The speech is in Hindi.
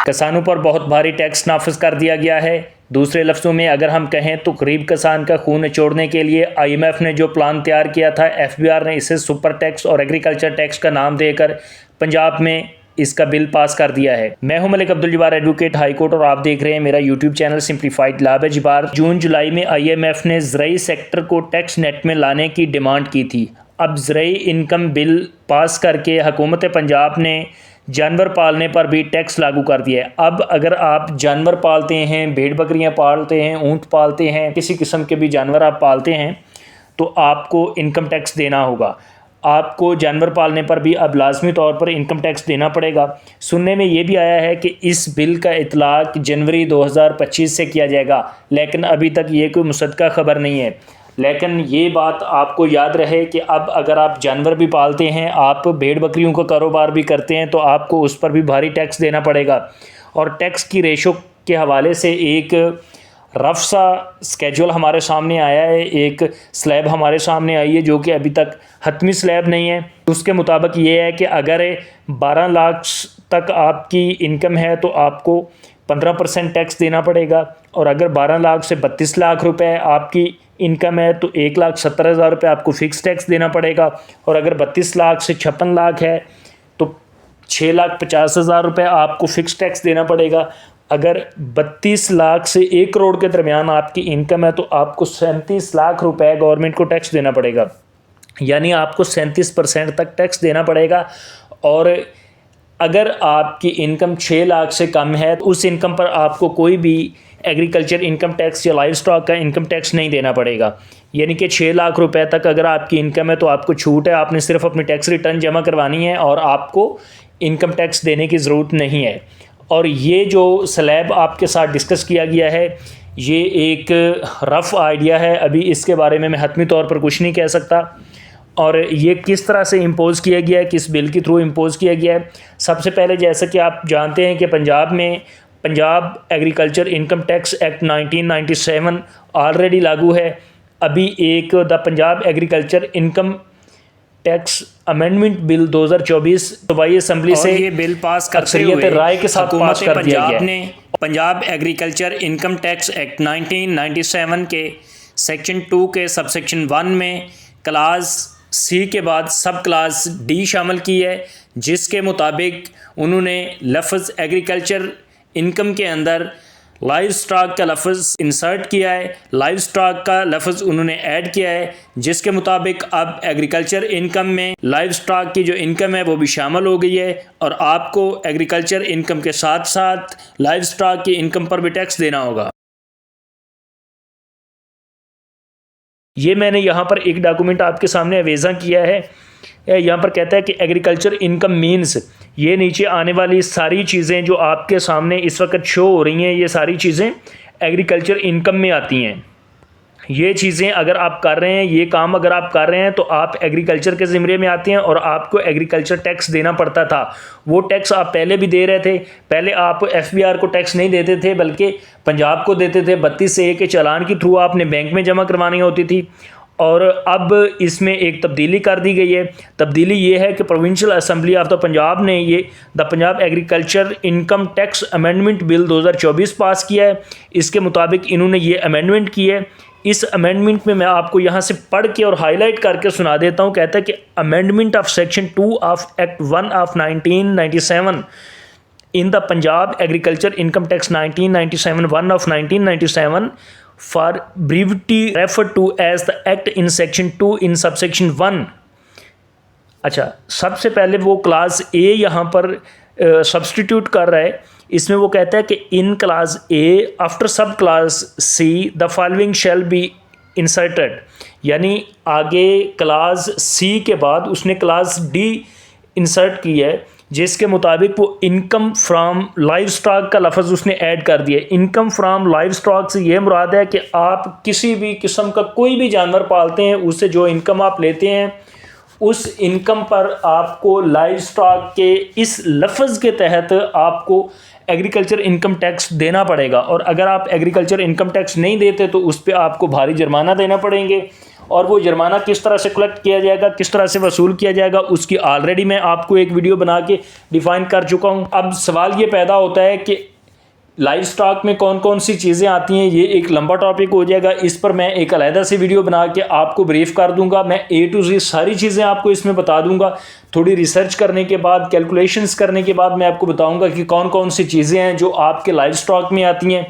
किसानों पर बहुत भारी टैक्स नाफिज कर दिया गया है। दूसरे लफ्ज़ों में अगर हम कहें तो गरीब किसान का खून निचोड़ने के लिए IMF ने जो प्लान तैयार किया था, FBR ने इसे सुपर टैक्स और एग्रीकल्चर टैक्स का नाम देकर पंजाब में इसका बिल पास कर दिया है। मैं हूं Malik Abdul Jabbar, advocate high court, और आप देख रहे हैं मेरा YouTube channel simplified law by Jabbar. जून जुलाई में IMF ने ज़राई सेक्टर को टैक्स नेट में लाने की डिमांड की थी। अब ज़राई इनकम बिल पास करके हुकूमत पंजाब ने जानवर पालने पर भी टैक्स लागू कर दिया है। अब अगर आप जानवर पालते हैं, भेड़ बकरियां पालते हैं, ऊँट पालते हैं, किसी किस्म के भी जानवर आप पालते हैं तो आपको इनकम टैक्स देना होगा। आपको जानवर पालने पर भी अब लाजमी तौर पर इनकम टैक्स देना पड़ेगा। सुनने में ये भी आया है कि इस बिल का इतलाक़ जनवरी 2025 से किया जाएगा, लेकिन अभी तक ये कोई मुसद्दक़ा ख़बर नहीं है। लेकिन ये बात आपको याद रहे कि अब अगर आप जानवर भी पालते हैं, आप भेड़ बकरियों का कारोबार भी करते हैं, तो आपको उस पर भी भारी टैक्स देना पड़ेगा। और टैक्स की रेशो के हवाले से एक रफ सा स्केजुअल हमारे सामने आया है, एक स्लैब हमारे सामने आई है जो कि अभी तक हतमी स्लैब नहीं है। उसके मुताबिक ये है कि अगर 12 लाख तक आपकी इनकम है तो आपको 15% टैक्स देना पड़ेगा, और अगर 12 लाख से 32 लाख रुपए आपकी इनकम है तो 1,70,000 रुपये आपको फ़िक्स टैक्स देना पड़ेगा, और अगर 32 लाख से 56 लाख है तो 6,50,000 रुपये आपको फ़िक्स टैक्स देना पड़ेगा। अगर 32 लाख से 1 करोड़ के दरमियान आपकी इनकम है तो आपको 37 लाख रुपए गवर्नमेंट को टैक्स देना पड़ेगा, यानी आपको 37% तक टैक्स देना पड़ेगा। और अगर आपकी इनकम 6 लाख से कम है तो उस इनकम पर आपको कोई भी एग्रीकल्चर इनकम टैक्स या लाइव स्टॉक का इनकम टैक्स नहीं देना पड़ेगा। यानी कि 6 लाख रुपए तक अगर आपकी इनकम है तो आपको छूट है, आपने सिर्फ अपनी टैक्स रिटर्न जमा करवानी है और आपको इनकम टैक्स देने की ज़रूरत नहीं है। और ये जो स्लैब आपके साथ डिस्कस किया गया है ये एक रफ़ आइडिया है, अभी इसके बारे में मैं हतमी तौर पर कुछ नहीं कह सकता। और ये किस तरह से इम्पोज़ किया गया है, किस बिल के थ्रू इम्पोज़ किया गया है। सबसे पहले जैसा कि आप जानते हैं कि पंजाब में Punjab agriculture income tax act 1997 already लागू है। अभी एक the Punjab agriculture income tax amendment bill 2024 सूबाई असम्बली से ये बिल पास करते हुए राय के साथ पास कर दिया गया ने Punjab agriculture income tax act 1997 के सेक्शन 2 के सबसेक्शन 1 में क्लास C के बाद सब क्लास D शामिल की है, जिसके मुताबिक उन्होंने लफ्ज़ एग्रीकल्चर इनकम के अंदर लाइव स्टॉक का लफ्ज़ इंसर्ट किया है, लाइव स्टॉक का लफ्ज़ उन्होंने ऐड किया है, जिसके मुताबिक अब एग्रीकल्चर इनकम में लाइव स्टॉक की जो इनकम है वो भी शामिल हो गई है, और आपको एग्रीकल्चर इनकम के साथ साथ लाइव स्टॉक की इनकम पर भी टैक्स देना होगा। ये मैंने यहाँ पर एक डॉक्यूमेंट आपके सामने अवेज़ा किया है। यहाँ पर कहता है कि एग्रीकल्चर इनकम मीन्स, ये नीचे आने वाली सारी चीज़ें जो आपके सामने इस वक्त शो हो रही हैं, ये सारी चीज़ें एग्रीकल्चर इनकम में आती हैं। ये चीज़ें अगर आप कर रहे हैं, ये काम अगर आप कर रहे हैं तो आप एग्रीकल्चर के ज़िम्मे में आते हैं और आपको एग्रीकल्चर टैक्स देना पड़ता था। वो टैक्स आप पहले भी दे रहे थे। पहले आप FBR को टैक्स नहीं देते थे बल्कि पंजाब को देते थे। 32A के चालान के थ्रू आपने बैंक में जमा करवानी होती थी, और अब इसमें एक तब्दीली कर दी गई है। तब्दीली ये है कि provincial assembly of the Punjab ने ये the Punjab agriculture income tax amendment bill 2024 पास किया है। इसके मुताबिक इन्होंने ये अमेंडमेंट की है। इस अमेंडमेंट में मैं आपको यहाँ से पढ़ के और हाईलाइट करके सुना देता हूँ। कहता है कि amendment of section 2 of act 1 of 1997 in the Punjab agriculture income tax 1997 1 of 1997 for brevity referred to as the act in section 2 in subsection 1। अच्छा, सबसे पहले वो क्लास A यहाँ पर सब्सटीट्यूट कर रहा है। इसमें वो कहता है कि इन क्लास A आफ्टर सब class C the following shall be inserted, यानी आगे क्लास C के बाद उसने क्लास D इंसर्ट की है, जिसके मुताबिक वो इनकम फ्राम लाइव स्टॉक का लफ्ज़ उसने ऐड कर दिया। इनकम फ्राम लाइव स्टॉक से ये मुराद है कि आप किसी भी किस्म का कोई भी जानवर पालते हैं, उससे जो इनकम आप लेते हैं उस इनकम पर आपको लाइव स्टॉक के इस लफ्ज़ के तहत आपको एग्रीकल्चर इनकम टैक्स देना पड़ेगा। और अगर आप एग्रीकल्चर इनकम टैक्स नहीं देते तो उस पर आपको भारी जुर्माना देना पड़ेंगे। और वो जुर्माना किस तरह से कलेक्ट किया जाएगा, किस तरह से वसूल किया जाएगा, उसकी ऑलरेडी मैं आपको एक वीडियो बना के डिफ़ाइन कर चुका हूँ। अब सवाल ये पैदा होता है कि लाइव स्टॉक में कौन कौन सी चीज़ें आती हैं, ये एक लंबा टॉपिक हो जाएगा। इस पर मैं एक अलहदा से वीडियो बना के आपको ब्रीफ कर दूंगा। मैं A to Z सारी चीज़ें आपको इसमें बता दूंगा। थोड़ी रिसर्च करने के बाद, कैलकुलेशंस करने के बाद मैं आपको बताऊंगा कि कौन कौन सी चीज़ें हैं जो आपके लाइव स्टॉक में आती हैं।